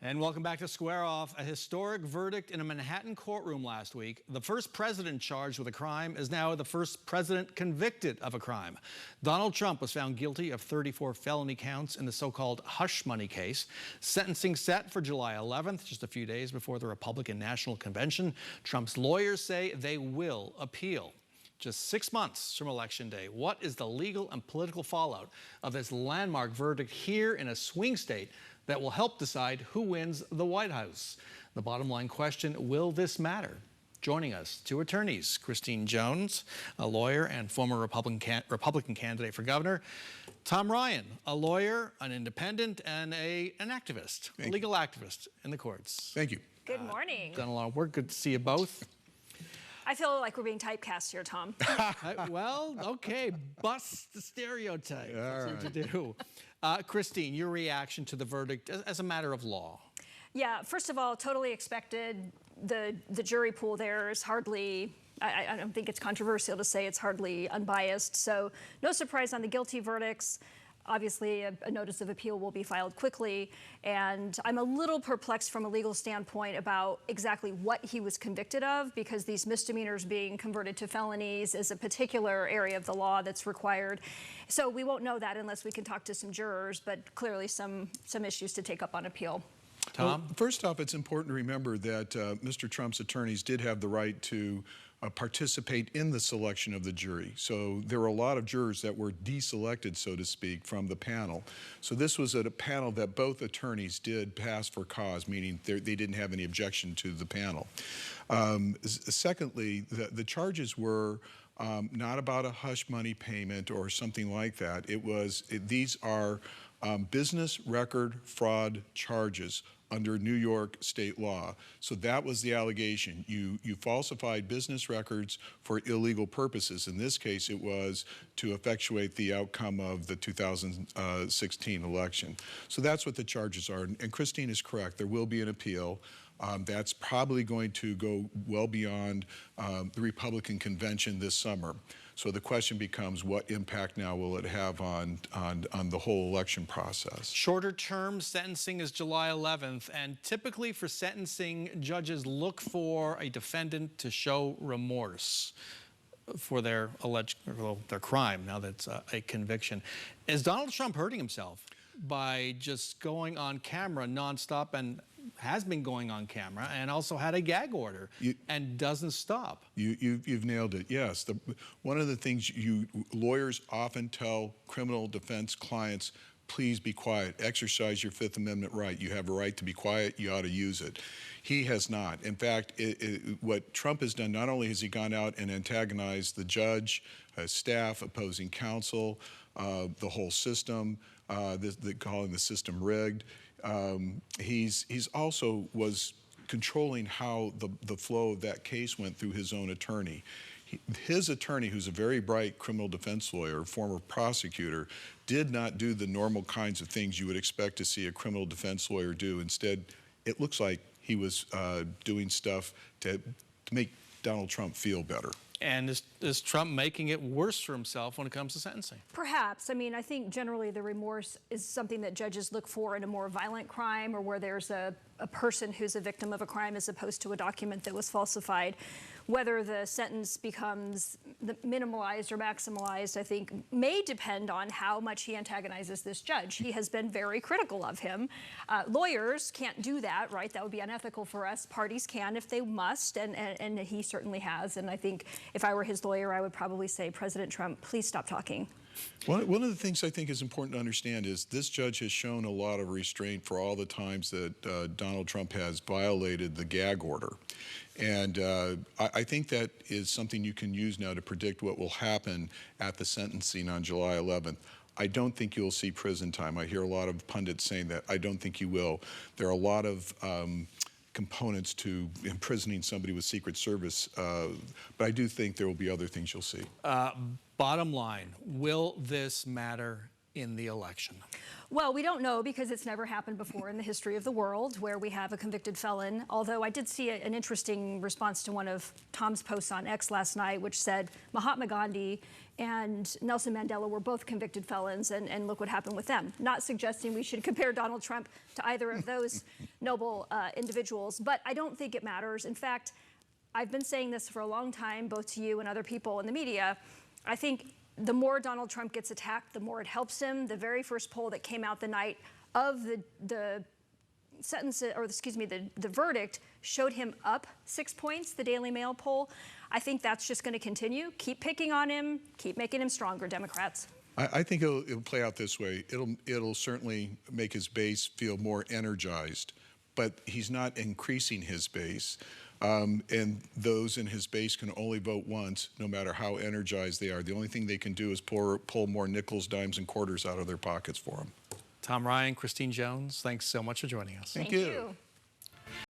And welcome back to Square Off. A historic verdict in a Manhattan courtroom last week. The first president charged with a crime is now the first president convicted of a crime. Donald Trump was found guilty of 34 felony counts in the so-called hush money case. Sentencing set for July 11th, just a few days before the Republican National Convention. Trump's lawyers say they will appeal. Just 6 months from Election Day, what is the legal and political fallout of this landmark verdict here in a swing state that will help decide who wins the White House? The bottom line question, will this matter? Joining us, two attorneys, Christine Jones, a lawyer and former Republican candidate for governor, Tom Ryan, a lawyer, an independent, and an activist, a legal activist in the courts. Thank you. Good morning. Done a lot of work. Good to see you both. I feel like we're being typecast here, Tom. Well, okay, bust the stereotype. That's what to do. Christine, your reaction to the verdict as a matter of law? Yeah, first of all, totally expected. The jury pool there is hardly, I don't think it's controversial to say it's hardly unbiased. So no surprise on the guilty verdicts. Obviously, a notice of appeal will be filed quickly, and I'm a little perplexed from a legal standpoint about exactly what he was convicted of, because these misdemeanors being converted to felonies is a particular area of the law that's required. So we won't know that unless we can talk to some jurors, but clearly some issues to take up on appeal. Tom? Well, first off, it's important to remember that Mr. Trump's attorneys did have the right to participate in the selection of the jury. So there were a lot of jurors that were deselected, so to speak, from the panel. So this was a panel that both attorneys did pass for cause, meaning they didn't have any objection to the panel. Secondly, the charges were not about a hush money payment or something like that. These are business record fraud charges under New York state law. So that was the allegation. You falsified business records for illegal purposes. In this case, it was to effectuate the outcome of the 2016 election. So that's what the charges are. And Christine is correct. There will be an appeal. That's probably going to go well beyond the Republican convention this summer. So the question becomes, what impact now will it have on the whole election process? Shorter term sentencing is July 11th, and typically for sentencing, judges look for a defendant to show remorse for their crime, now that's a conviction. Is Donald Trump hurting himself by just going on camera nonstop, and has been going on camera, and also had a gag order and doesn't stop? You've nailed it, yes. One of the things lawyers often tell criminal defense clients, please be quiet, exercise your Fifth Amendment right. You have a right to be quiet, you ought to use it. He has not. In fact, what Trump has done, not only has he gone out and antagonized the judge, staff, opposing counsel, the whole system, calling the system rigged, he's also was controlling how the flow of that case went through his own attorney. His attorney, who's a very bright criminal defense lawyer, former prosecutor, did not do the normal kinds of things you would expect to see a criminal defense lawyer do. Instead, it looks like he was doing stuff to make Donald Trump feel better. And is Trump making it worse for himself when it comes to sentencing? Perhaps. I mean, I think generally the remorse is something that judges look for in a more violent crime, or where there's a person who's a victim of a crime as opposed to a document that was falsified. Whether the sentence becomes minimalized or maximalized, I think, may depend on how much he antagonizes this judge. He has been very critical of him. Lawyers can't do that, right? That would be unethical for us. Parties can if they must, and he certainly has. And I think if I were his lawyer, I would probably say, President Trump, please stop talking. One of the things I think is important to understand is this judge has shown a lot of restraint for all the times that Donald Trump has violated the gag order. And I think that is something you can use now to predict what will happen at the sentencing on July 11th. I don't think you'll see prison time. I hear a lot of pundits saying that. I don't think you will. There are a lot of components to imprisoning somebody with Secret Service, but I do think there will be other things you'll see. Bottom line, will this matter in the election? Well, we don't know because it's never happened before in the history of the world where we have a convicted felon, although I did see an interesting response to one of Tom's posts on X last night, which said Mahatma Gandhi and Nelson Mandela were both convicted felons, and look what happened with them. Not suggesting we should compare Donald Trump to either of those noble individuals, but I don't think it matters. In fact, I've been saying this for a long time, both to you and other people in the media. I think the more Donald Trump gets attacked, the more it helps him. The very first poll that came out the night of the sentence, or excuse me, the verdict showed him up 6 points, the Daily Mail poll. I think that's just going to continue. Keep picking on him, keep making him stronger, Democrats. I think it'll play out this way. It'll certainly make his base feel more energized, but he's not increasing his base. And those in his base can only vote once, no matter how energized they are. The only thing they can do is pull more nickels, dimes, and quarters out of their pockets for him. Tom Ryan, Christine Jones, thanks so much for joining us. Thank you.